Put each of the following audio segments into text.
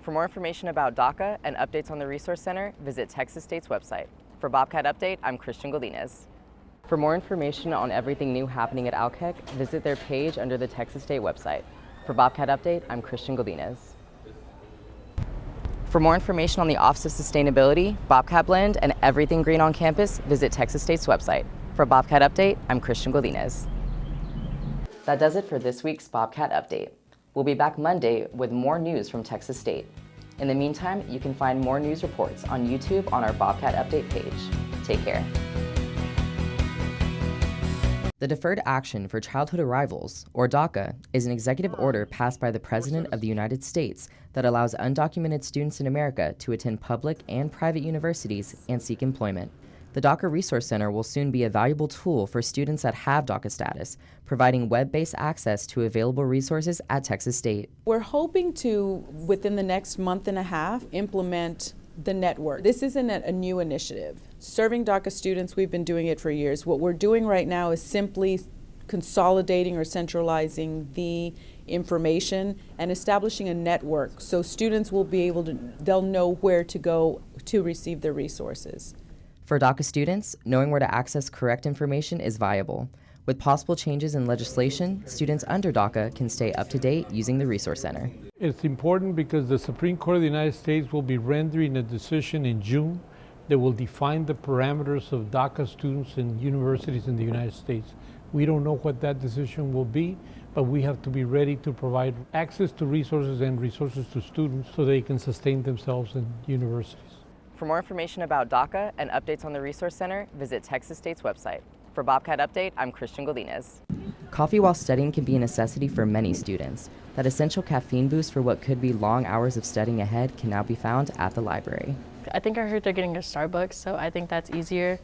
For more information about DACA and updates on the Resource Center, visit Texas State's website. For Bobcat Update, I'm Godinez. For more information on everything new happening at Alkek, visit their page under the Texas State website. For Bobcat Update, I'm Godinez. For more information on the Office of Sustainability, Bobcat Blend, and everything green on campus, visit Texas State's website. For Bobcat Update, I'm Godinez. That does it for this week's Bobcat Update. We'll be back Monday with more news from Texas State. In the meantime, you can find more news reports on YouTube on our Bobcat Update page. Take care. The Deferred Action for Childhood Arrivals, or DACA, is an executive order passed by the President of the United States that allows undocumented students in America to attend public and private universities and seek employment. The DACA Resource Center will soon be a valuable tool for students that have DACA status, providing web-based access to available resources at Texas State. We're hoping to, within the next month and a half, implement the network. This isn't a new initiative. Serving DACA students, we've been doing it for years. What we're doing right now is simply consolidating or centralizing the information and establishing a network so students will be able to, they'll know where to go to receive their resources. For DACA students, knowing where to access correct information is viable. With possible changes in legislation, students under DACA can stay up to date using the Resource Center. It's important because the Supreme Court of the United States will be rendering a decision in June that will define the parameters of DACA students in universities in the United States. We don't know what that decision will be, but we have to be ready to provide access to resources and resources to students so they can sustain themselves in universities. For more information about DACA and updates on the Resource Center, visit Texas State's website. For Bobcat Update, I'm Godinez. Coffee while studying can be a necessity for many students. That essential caffeine boost for what could be long hours of studying ahead can now be found at the library. I think I heard they're getting a Starbucks, so I think that's easier,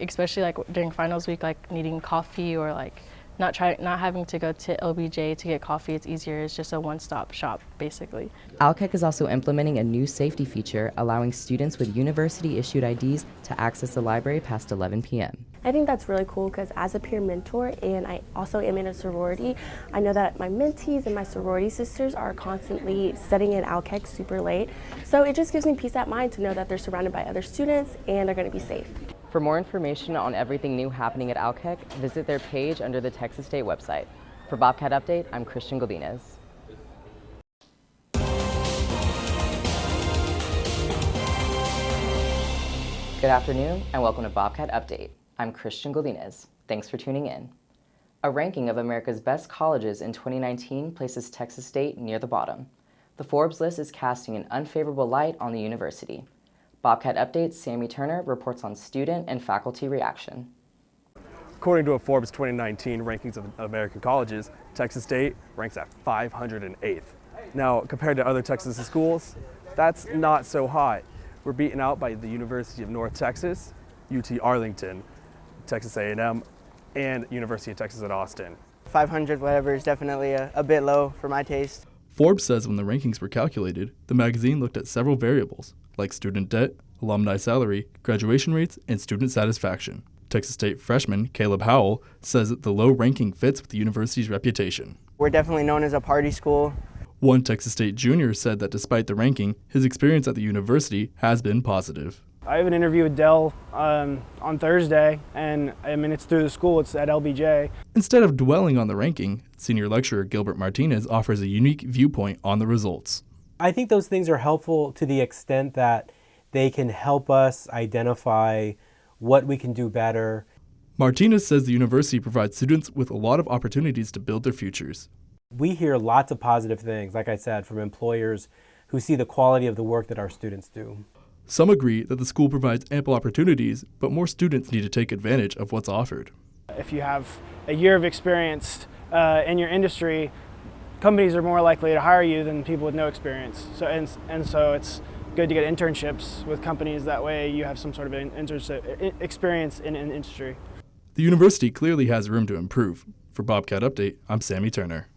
especially during finals week, needing coffee or not having to go to LBJ to get coffee. It's easier. It's just a one-stop shop, basically. Alkek is also implementing a new safety feature allowing students with university-issued IDs to access the library past 11 p.m. I think that's really cool because as a peer mentor, and I also am in a sorority, I know that my mentees and my sorority sisters are constantly studying in Alkek super late. So it just gives me peace of mind to know that they're surrounded by other students and are going to be safe. For more information on everything new happening at Alkek, visit their page under the Texas State website. For Bobcat Update, I'm Godinez. Good afternoon and welcome to Bobcat Update. I'm Godinez. Thanks for tuning in. A ranking of America's best colleges in 2019 places Texas State near the bottom. The Forbes list is casting an unfavorable light on the university. Bobcat Update's Sammy Turner reports on student and faculty reaction. According to a Forbes 2019 rankings of American colleges, Texas State ranks at 508th. Now, compared to other Texas schools, that's not so hot. We're beaten out by the University of North Texas, UT Arlington, Texas A&M, and University of Texas at Austin. 500 whatever is definitely a bit low for my taste. Forbes says when the rankings were calculated, the magazine looked at several variables, like student debt, alumni salary, graduation rates, and student satisfaction. Texas State freshman Caleb Howell says that the low ranking fits with the university's reputation. We're definitely known as a party school. One Texas State junior said that despite the ranking, his experience at the university has been positive. I have an interview with Dell on Thursday, and it's through the school, it's at LBJ. Instead of dwelling on the ranking, senior lecturer Gilbert Martinez offers a unique viewpoint on the results. I think those things are helpful to the extent that they can help us identify what we can do better. Martinez says the university provides students with a lot of opportunities to build their futures. We hear lots of positive things, like I said, from employers who see the quality of the work that our students do. Some agree that the school provides ample opportunities, but more students need to take advantage of what's offered. If you have a year of experience in your industry, companies are more likely to hire you than people with no experience. So it's good to get internships with companies. That way you have some sort of internship experience in an industry. The university clearly has room to improve. For Bobcat Update, I'm Sammy Turner.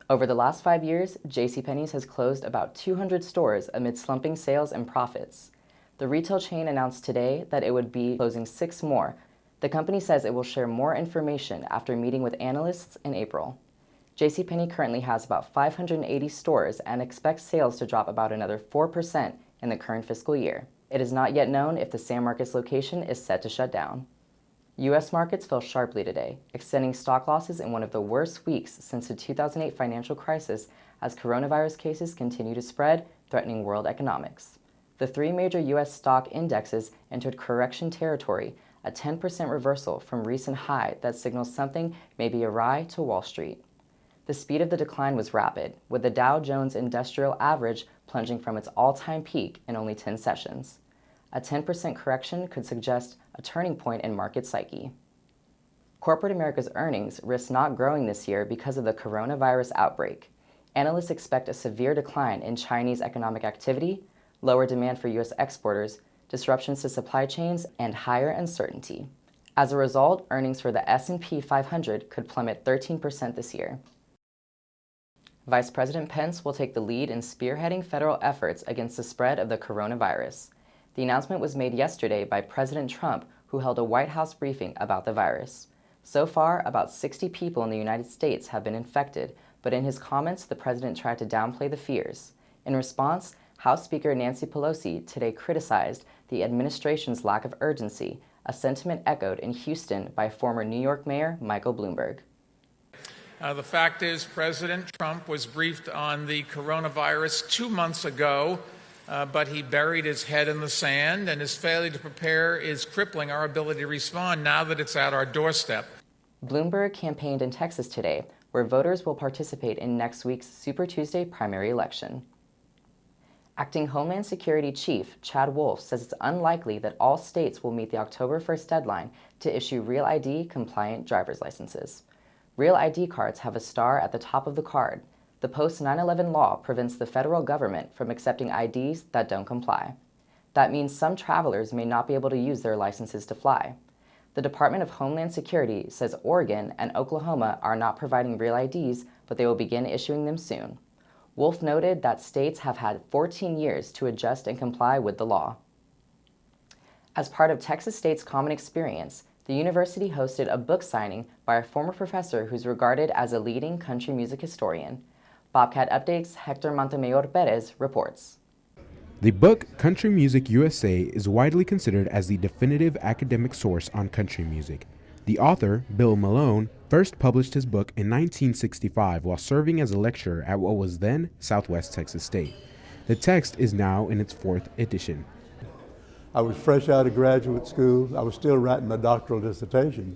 Over the last 5 years, JCPenney's has closed about 200 stores amid slumping sales and profits. The retail chain announced today that it would be closing 6 more. The company says it will share more information after meeting with analysts in April. JCPenney currently has about 580 stores and expects sales to drop about another 4% in the current fiscal year. It is not yet known if the San Marcos location is set to shut down. U.S. markets fell sharply today, extending stock losses in one of the worst weeks since the 2008 financial crisis as coronavirus cases continue to spread, threatening world economics. The three major U.S. stock indexes entered correction territory, a 10% reversal from recent high that signals something may be awry to Wall Street. The speed of the decline was rapid, with the Dow Jones Industrial Average plunging from its all-time peak in only 10 sessions. A 10% correction could suggest a turning point in market psyche. Corporate America's earnings risk not growing this year because of the coronavirus outbreak. Analysts expect a severe decline in Chinese economic activity, lower demand for U.S. exporters, disruptions to supply chains, and higher uncertainty. As a result, earnings for the S&P 500 could plummet 13% this year. Vice President Pence will take the lead in spearheading federal efforts against the spread of the coronavirus. The announcement was made yesterday by President Trump, who held a White House briefing about the virus. So far, about 60 people in the United States have been infected, but in his comments, the president tried to downplay the fears. In response, House Speaker Nancy Pelosi today criticized the administration's lack of urgency, a sentiment echoed in Houston by former New York Mayor Michael Bloomberg. The fact is, President Trump was briefed on the coronavirus 2 months ago, but he buried his head in the sand, and his failure to prepare is crippling our ability to respond now that it's at our doorstep. Bloomberg campaigned in Texas today, where voters will participate in next week's Super Tuesday primary election. Acting Homeland Security Chief Chad Wolf says it's unlikely that all states will meet the October 1st deadline to issue Real ID compliant driver's licenses. Real ID cards have a star at the top of the card. The post-9/11 law prevents the federal government from accepting IDs that don't comply. That means some travelers may not be able to use their licenses to fly. The Department of Homeland Security says Oregon and Oklahoma are not providing Real IDs, but they will begin issuing them soon. Wolf noted that states have had 14 years to adjust and comply with the law. As part of Texas State's Common Experience, the university hosted a book signing by a former professor who's regarded as a leading country music historian. Bobcat Update's Hector Montemayor Perez reports. The book Country Music USA is widely considered as the definitive academic source on country music. The author, Bill Malone, first published his book in 1965 while serving as a lecturer at what was then Southwest Texas State. The text is now in its 4th edition. I was fresh out of graduate school. I was still writing my doctoral dissertation,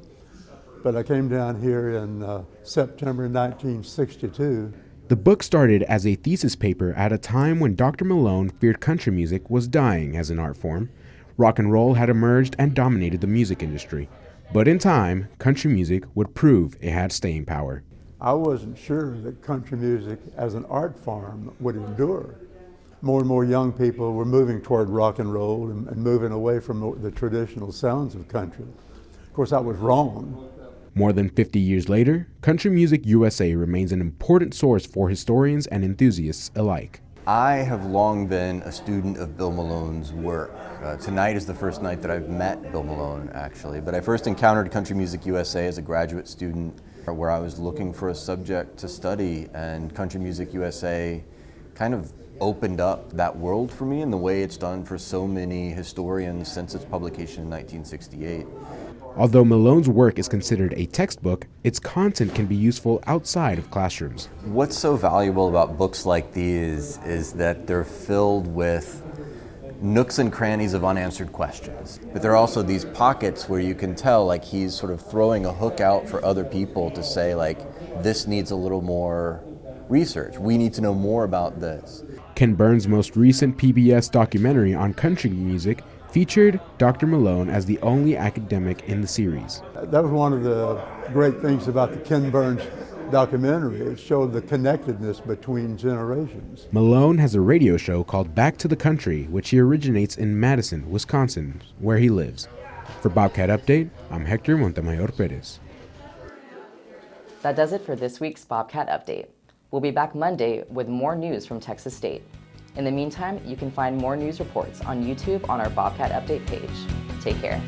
but I came down here in September 1962. The book started as a thesis paper at a time when Dr. Malone feared country music was dying as an art form. Rock and roll had emerged and dominated the music industry. But in time, country music would prove it had staying power. I wasn't sure that country music as an art form would endure. More and more young people were moving toward rock and roll and moving away from the traditional sounds of country. Of course, I was wrong. More than 50 years later, Country Music USA remains an important source for historians and enthusiasts alike. I have long been a student of Bill Malone's work. Tonight is the first night that I've met Bill Malone, actually, but I first encountered Country Music USA as a graduate student where I was looking for a subject to study, and Country Music USA kind of opened up that world for me in the way it's done for so many historians since its publication in 1968. Although Malone's work is considered a textbook, its content can be useful outside of classrooms. What's so valuable about books like these is that they're filled with nooks and crannies of unanswered questions. But there are also these pockets where you can tell like he's sort of throwing a hook out for other people to say like, this needs a little more research. We need to know more about this. Ken Burns' most recent PBS documentary on country music featured Dr. Malone as the only academic in the series. That was one of the great things about the Ken Burns documentary. It showed the connectedness between generations. Malone has a radio show called Back to the Country, which he originates in Madison, Wisconsin, where he lives. For Bobcat Update, I'm Hector Montemayor Perez. That does it for this week's Bobcat Update. We'll be back Monday with more news from Texas State. In the meantime, you can find more news reports on YouTube on our Bobcat Update page. Take care.